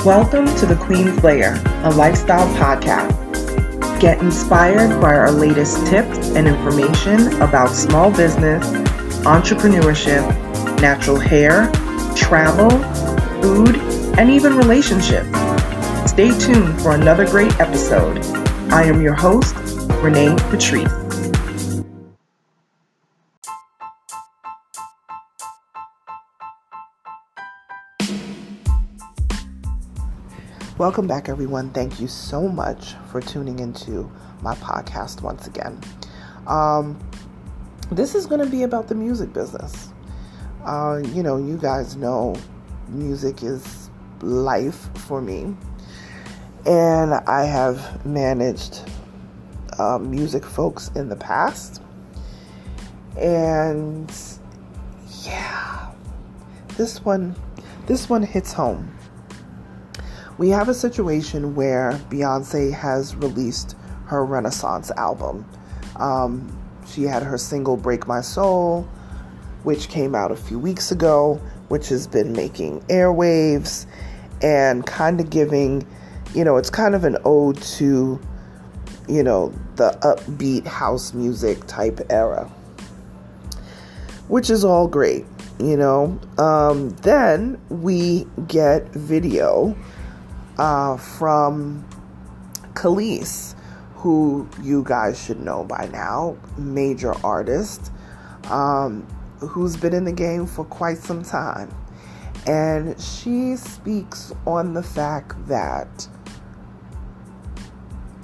Welcome to The Queen's Lair, a lifestyle podcast. Get inspired by our latest tips and information about small business, entrepreneurship, natural hair, travel, food, and even relationships. Stay tuned for another great episode. I am your host, Renee Patrice. Welcome back, everyone. Thank you so much for tuning into my podcast once again. This is going to be about the music business. You guys know music is life for me. And I have managed music folks in the past. And yeah, this one hits home. We have a situation where Beyonce has released her Renaissance album. She had her single Break My Soul, which came out a few weeks ago, which has been making airwaves and kind of giving, it's kind of an ode to, the upbeat house music type era, which is all great, Then we get video from Kelis, who you guys should know by now, major artist, who's been in the game for quite some time. And she speaks on the fact that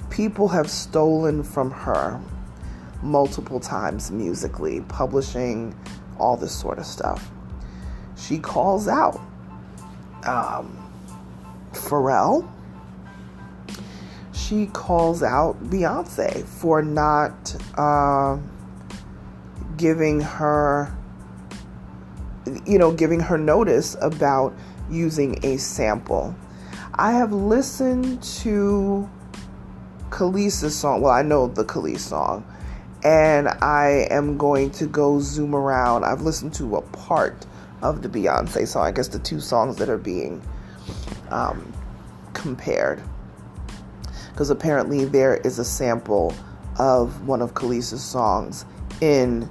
people have stolen from her multiple times musically, publishing, all this sort of stuff. She calls out Pharrell. She calls out Beyonce for not giving her notice about using a sample. I have listened to Kelis' song. Well, I know the Kelis song, and I am going to go zoom around. I've listened to a part of the Beyonce song. I guess the two songs that are being compared, because apparently there is a sample of one of Kelis' songs in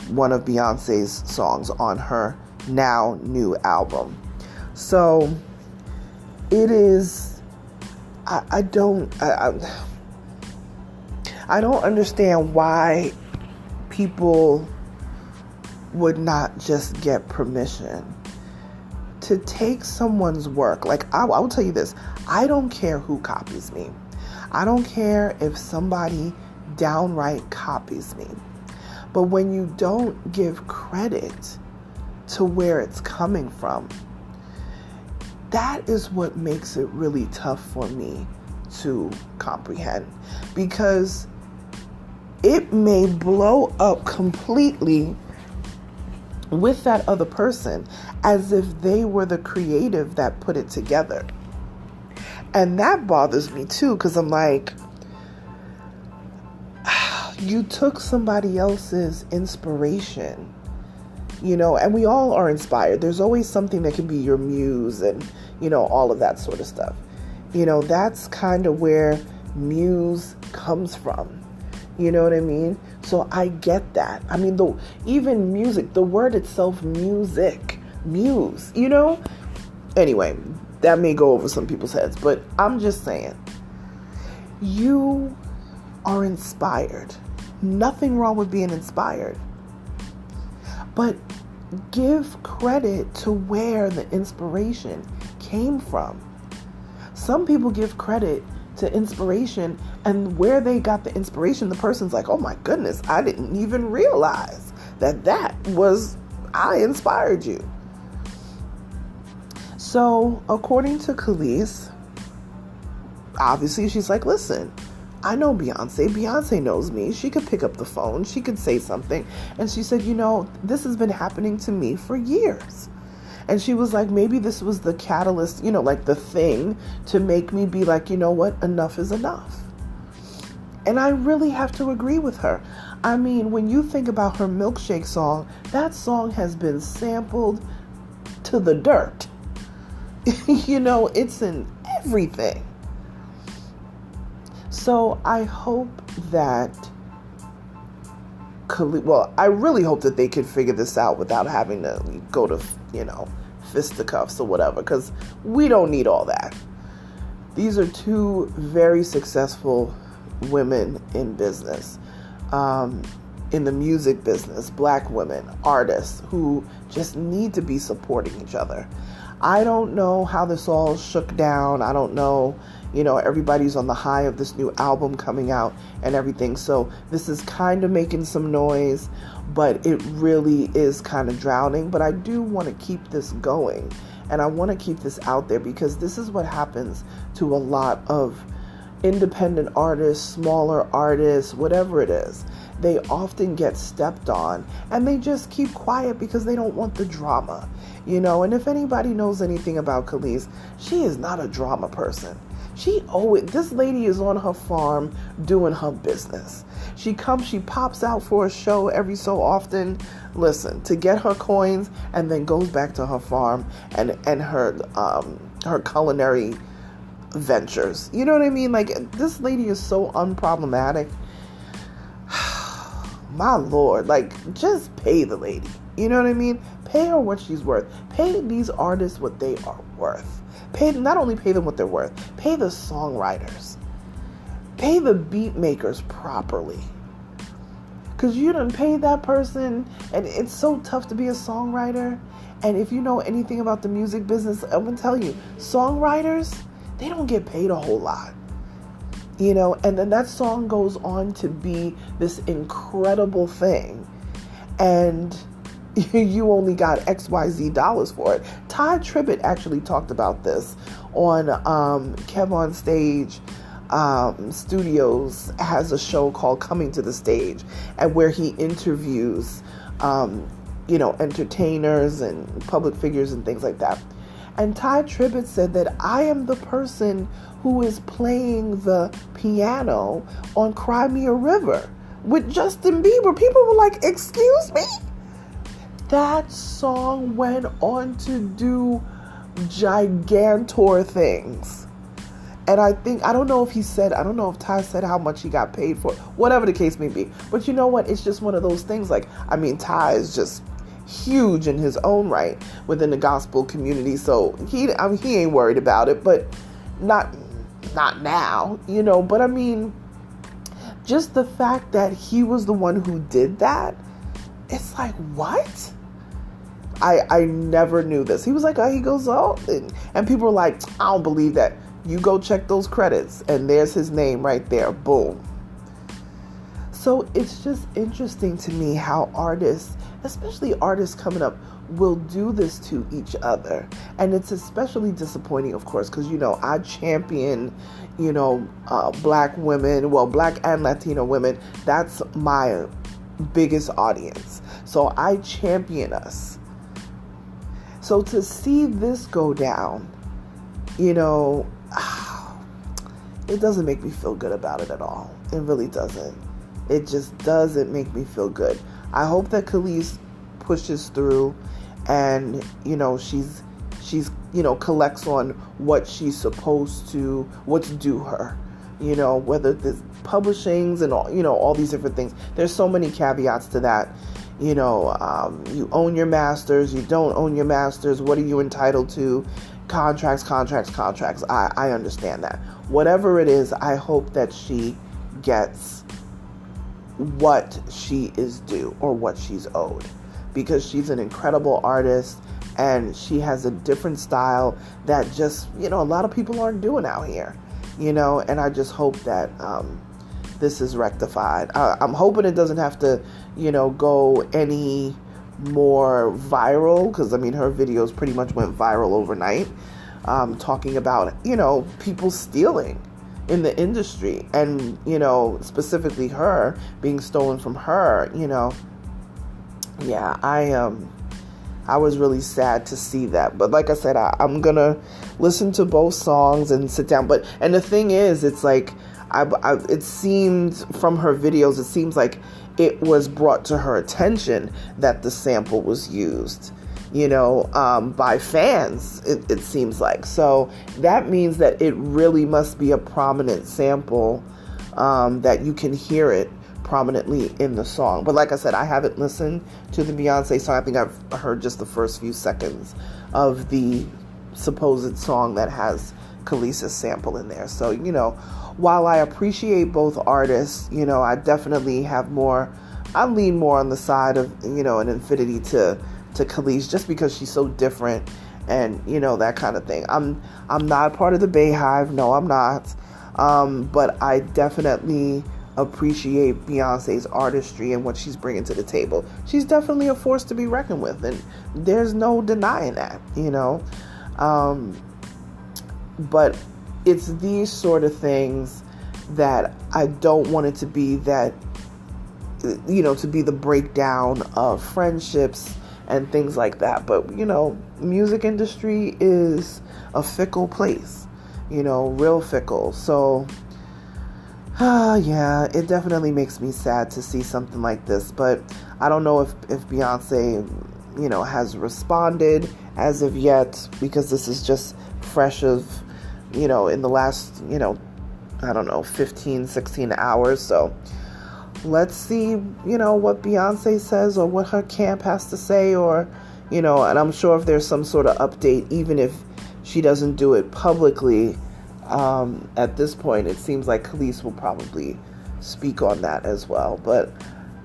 one of Beyonce's songs on her now new album. So it is, I don't understand why people would not just get permission to take someone's work. Like, I will tell you this, I don't care who copies me. I don't care if somebody downright copies me. But when you don't give credit to where it's coming from, that is what makes it really tough for me to comprehend. Because it may blow up completely with that other person as if they were the creative that put it together. And that bothers me too, because I'm like, you took somebody else's inspiration, and we all are inspired. There's always something that can be your muse and, all of that sort of stuff. That's kind of where muse comes from. You know what I mean? So I get that. I mean, even music, the word itself, music, muse, Anyway, that may go over some people's heads, but I'm just saying, you are inspired. Nothing wrong with being inspired. But give credit to where the inspiration came from. Some people give credit to inspiration, and where they got the inspiration, the person's like, oh my goodness, I didn't even realize that was, I inspired you. So according to Kelis, obviously she's like, listen, I know Beyonce knows me. She could pick up the phone, she could say something. And she said, this has been happening to me for years. And she was like, maybe this was the catalyst, like the thing to make me be like, you know what, enough is enough. And I really have to agree with her. I mean, when you think about her Milkshake song, that song has been sampled to the dirt. It's in everything. So I hope that I really hope that they could figure this out without having to go to, fisticuffs or whatever, because we don't need all that. These are two very successful women in business, in the music business, Black women, artists who just need to be supporting each other. I don't know how this all shook down. I don't know, everybody's on the high of this new album coming out and everything. So this is kind of making some noise, but it really is kind of drowning. But I do want to keep this going, and I want to keep this out there, because this is what happens to a lot of independent artists, smaller artists, whatever it is. They often get stepped on and they just keep quiet because they don't want the drama, and if anybody knows anything about Kelis, she is not a drama person. This lady is on her farm doing her business. She pops out for a show every so often, to get her coins, and then goes back to her farm and her culinary ventures. You know what I mean? Like, this lady is so unproblematic. My Lord, just pay the lady. You know what I mean? Pay her what she's worth. Pay these artists what they are worth. Not only pay them what they're worth, pay the songwriters. Pay the beat makers properly. Because you done paid that person, and it's so tough to be a songwriter. And if you know anything about the music business, I'm going to tell you, songwriters, they don't get paid a whole lot. And then that song goes on to be this incredible thing. And you only got XYZ dollars for it. Ty Tribbett actually talked about this on Kev on Stage Studios has a show called Coming to the Stage, and where he interviews, entertainers and public figures and things like that. And Ty Tribbett said that I am the person who is playing the piano on Cry Me a River with Justin Bieber. People were like, excuse me? That song went on to do gigantor things. And I don't know if Ty said how much he got paid for it, whatever the case may be. But you know what? It's just one of those things. Ty is just huge in his own right within the gospel community. So he ain't worried about it, but not now, but just the fact that he was the one who did that, it's like, what? I never knew this. He was like, he goes out, and people were like, I don't believe that. You go check those credits, and there's his name right there. Boom. So it's just interesting to me how artists, especially artists coming up, will do this to each other. And it's especially disappointing, of course, because, I champion, Black women, Black and Latino women. That's my biggest audience. So I champion us. So to see this go down, it doesn't make me feel good about it at all. It really doesn't. It just doesn't make me feel good. I hope that Kelis pushes through and, she's collects on what she's supposed to, what's due her, whether there's publishings and all these different things. There's so many caveats to that. You own your masters, you don't own your masters, what are you entitled to? Contracts. I understand that. Whatever it is, I hope that she gets what she is due or what she's owed, because she's an incredible artist and she has a different style that just, a lot of people aren't doing out here, and I just hope that this is rectified. I'm hoping it doesn't have to, go any more viral, because her videos pretty much went viral overnight, talking about, people stealing in the industry, and specifically her being stolen from her. I was really sad to see that, but like I said, I'm gonna listen to both songs and sit down. And the thing is, it's like it seemed from her videos, it seems like it was brought to her attention that the sample was used, by fans, it seems like. So that means that it really must be a prominent sample, that you can hear it prominently in the song. But like I said, I haven't listened to the Beyonce song. I think I've heard just the first few seconds of the supposed song that has Kelis's sample in there. So, while I appreciate both artists, I definitely I lean more on the side of, an infinity to Kelis, just because she's so different and, that kind of thing. I'm not part of the Bayhive. No, I'm not. But I definitely appreciate Beyonce's artistry and what she's bringing to the table. She's definitely a force to be reckoned with, and there's no denying that, but it's these sort of things that I don't want it to be, that, to be the breakdown of friendships and things like that. But, music industry is a fickle place, real fickle. So, yeah, it definitely makes me sad to see something like this. But I don't know if Beyonce, has responded as of yet, because this is just fresh of, in the last, 15, 16 hours. So let's see, what Beyonce says, or what her camp has to say, or, and I'm sure if there's some sort of update, even if she doesn't do it publicly, at this point, it seems like Kelis will probably speak on that as well. But,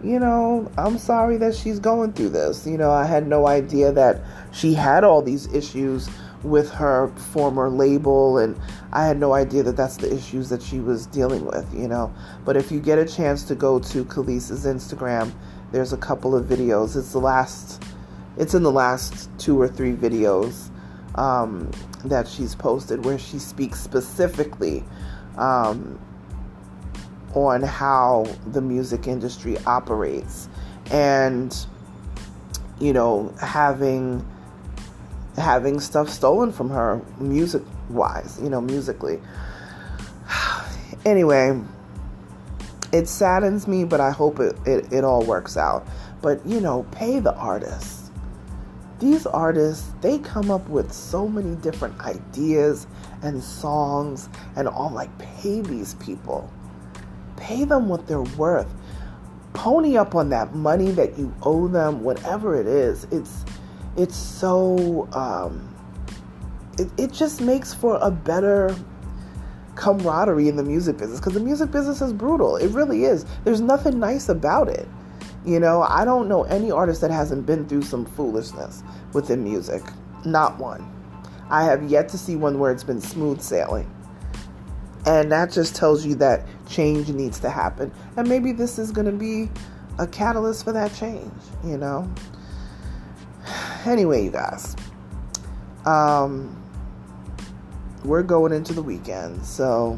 I'm sorry that she's going through this. I had no idea that she had all these issues with her former label, and I had no idea that that's the issues that she was dealing with, But if you get a chance to go to Kelis's Instagram, there's a couple of videos. It's in the last 2 or 3 videos that she's posted, where she speaks specifically on how the music industry operates, and having stuff stolen from her music wise, musically. Anyway, it saddens me, but I hope it all works out. But pay the artists. These artists, they come up with so many different ideas and songs and all. Like, pay these people. Pay them what they're worth. Pony up on that money that you owe them, whatever it is. It's so, it just makes for a better camaraderie in the music business, because the music business is brutal. It really is. There's nothing nice about it. I don't know any artist that hasn't been through some foolishness within music. Not one. I have yet to see one where it's been smooth sailing. And that just tells you that change needs to happen. And maybe this is going to be a catalyst for that change, Anyway, you guys, we're going into the weekend, so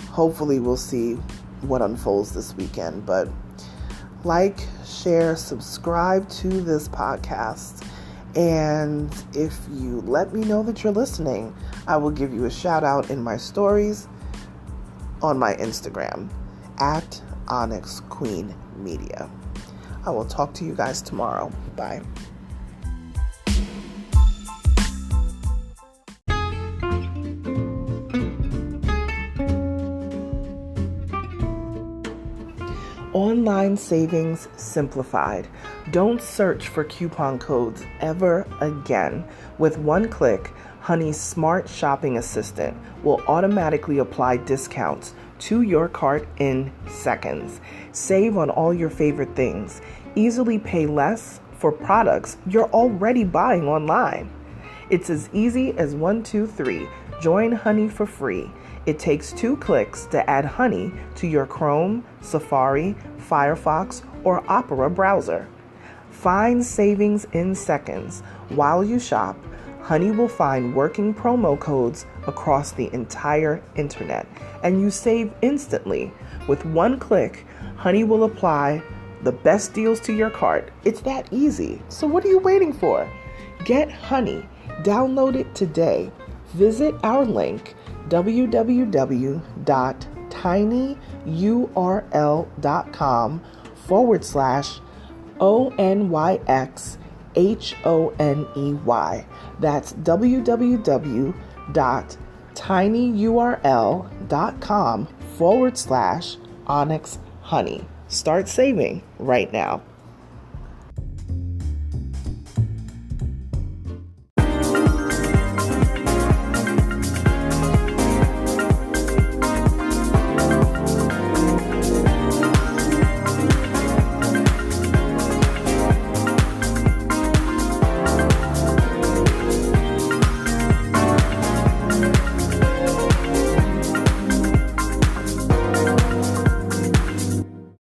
hopefully we'll see what unfolds this weekend. But like, share, subscribe to this podcast, and if you let me know that you're listening, I will give you a shout out in my stories on my Instagram at Onyx Queen Media. I will talk to you guys tomorrow. Bye. Online savings simplified. Don't search for coupon codes ever again. With one click, Honey's smart shopping assistant will automatically apply discounts to your cart in seconds. Save on all your favorite things. Easily pay less for products you're already buying online. It's as easy as 1, 2, 3. Join Honey for free. It takes 2 clicks to add Honey to your Chrome, Safari, Firefox, or Opera browser. Find savings in seconds. While you shop, Honey will find working promo codes across the entire internet, and you save instantly. With one click, Honey will apply the best deals to your cart. It's that easy. So what are you waiting for? Get Honey. Download it today. Visit our link, www.tinyurl.com/ONYX HONEY. That's www.tinyurl.com/Onyx Honey. Start saving right now.